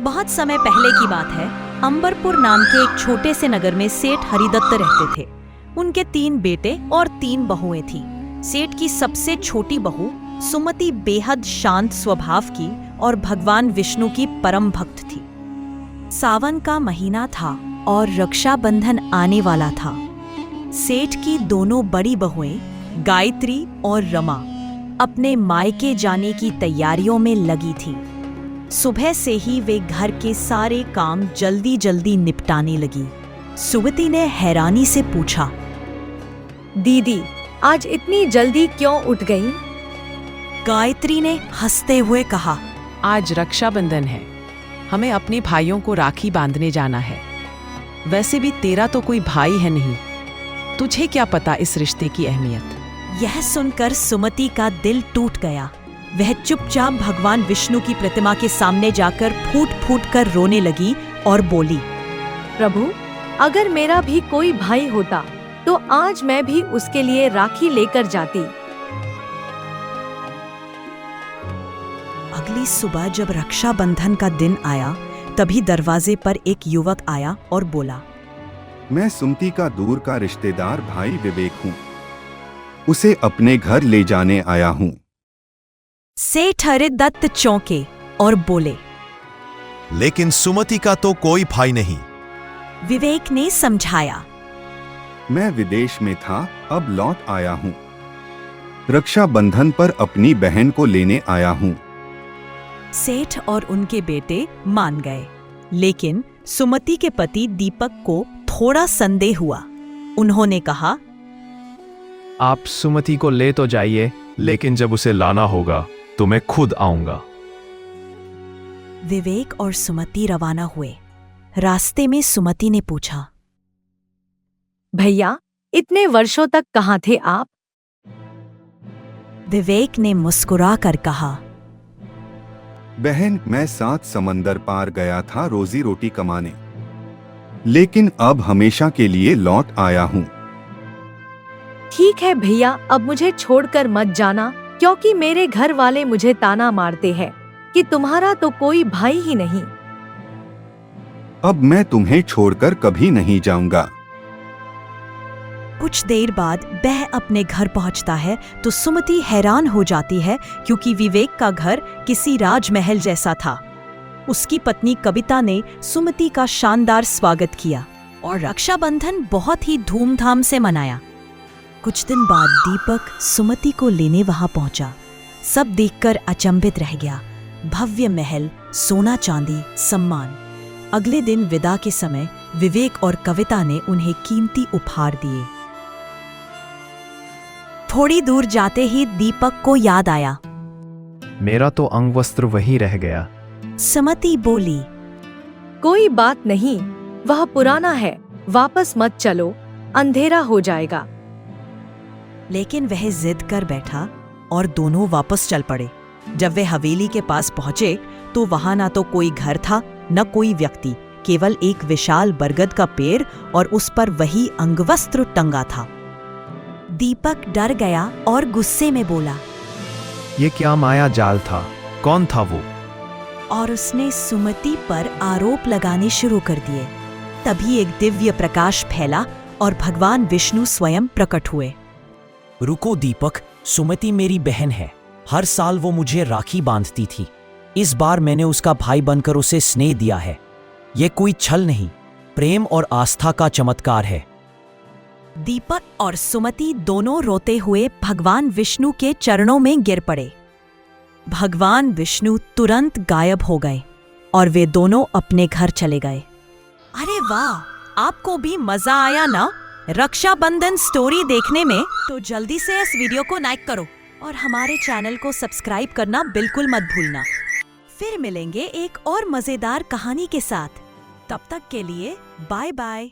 बहुत समय पहले की बात है। अंबरपुर नाम के एक छोटे से नगर में सेठ हरिदत्त रहते थे। उनके 3 बेटे और 3 बहुएं थीं। सेठ की सबसे छोटी बहू सुमति बेहद शांत स्वभाव की और भगवान विष्णु की परम भक्त थी। सावन का महीना था और रक्षाबंधन आने वाला था। सेठ की दोनों बड़ी बहुएं गायत्री और रमा अपने मायके जाने की तैयारियों में लगी थीं। सुबह से ही वे घर के सारे काम जल्दी जल्दी निपटाने लगी। सुमति ने हैरानी से पूछा, दीदी, आज इतनी जल्दी क्यों उठ गई? गायत्री ने हंसते हुए कहा, आज रक्षाबंधन है, हमें अपने भाइयों को राखी बांधने जाना है। वैसे भी तेरा तो कोई भाई है नहीं, तुझे क्या पता इस रिश्ते की अहमियत। यह सुनकर सुमति का दिल टूट गया। वह चुपचाप भगवान विष्णु की प्रतिमा के सामने जाकर फूट फूट कर रोने लगी और बोली, प्रभु, अगर मेरा भी कोई भाई होता तो आज मैं भी उसके लिए राखी लेकर जाती। अगली सुबह जब रक्षाबंधन का दिन आया, तभी दरवाजे पर एक युवक आया और बोला, मैं सुमति का दूर का रिश्तेदार भाई विवेक हूँ, उसे अपने घर ले जाने आया हूँ। सेठ हरिदत्त चौंके और बोले, लेकिन सुमति का तो कोई भाई नहीं। विवेक ने समझाया, मैं विदेश में था, अब लौट आया हूँ। रक्षाबंधन पर अपनी बहन को लेने आया हूँ। सेठ और उनके बेटे मान गए, लेकिन सुमति के पति दीपक को थोड़ा संदेह हुआ। उन्होंने कहा, आप सुमति को ले तो जाइए, लेकिन जब उसे लाना होगा तो मैं खुद आऊंगा। विवेक और सुमति रवाना हुए। रास्ते में सुमति ने पूछा, भैया, इतने वर्षों तक कहाँ थे आप? विवेक ने मुस्कुरा कर कहा, बहन, मैं 7 समंदर पार गया था रोजी रोटी कमाने, लेकिन अब हमेशा के लिए लौट आया हूँ। ठीक है भैया, अब मुझे छोड़कर मत जाना, क्योंकि मेरे घर वाले मुझे ताना मारते हैं कि तुम्हारा तो कोई भाई ही नहीं। अब मैं तुम्हें छोड़कर कभी नहीं जाऊंगा। कुछ देर बाद वह अपने घर पहुंचता है तो सुमति हैरान हो जाती है, क्योंकि विवेक का घर किसी राजमहल जैसा था। उसकी पत्नी कविता ने सुमति का शानदार स्वागत किया और रक्षाबंधन बहुत ही धूमधाम से मनाया। कुछ दिन बाद दीपक सुमति को लेने वहां पहुंचा। सब देखकर अचंभित रह गया। भव्य महल, सोना चांदी, सम्मान। अगले दिन विदा के समय विवेक और कविता ने उन्हें कीमती उपहार दिए। थोड़ी दूर जाते ही दीपक को याद आया, मेरा तो अंगवस्त्र वहीं रह गया। सुमति बोली, कोई बात नहीं, वह पुराना है, वापस मत चलो, अंधेरा हो जाएगा। लेकिन वह जिद कर बैठा और दोनों वापस चल पड़े। जब वे हवेली के पास पहुंचे तो वहां ना तो कोई घर था, न कोई व्यक्ति, केवल एक विशाल बरगद का पेड़ और उस पर वही अंगवस्त्र टंगा था। दीपक डर गया और गुस्से में बोला, ये क्या माया जाल था? कौन था वो? और उसने सुमति पर आरोप लगाने शुरू कर दिए। तभी एक दिव्य प्रकाश फैला और भगवान विष्णु स्वयं प्रकट हुए। रुको दीपक, सुमति मेरी बहन है। हर साल वो मुझे राखी बांधती थी। इस बार मैंने उसका भाई बनकर उसे स्नेह दिया है। ये कोई छल नहीं, प्रेम और आस्था का चमत्कार है। दीपक और सुमति दोनों रोते हुए भगवान विष्णु के चरणों में गिर पड़े। भगवान विष्णु तुरंत गायब हो गए और वे दोनों अपने घर चले गए। अरे वाह, आपको भी मजा आया ना रक्षाबंधन स्टोरी देखने में? तो जल्दी से इस वीडियो को लाइक करो और हमारे चैनल को सब्सक्राइब करना बिल्कुल मत भूलना। फिर मिलेंगे एक और मजेदार कहानी के साथ। तब तक के लिए बाय बाय।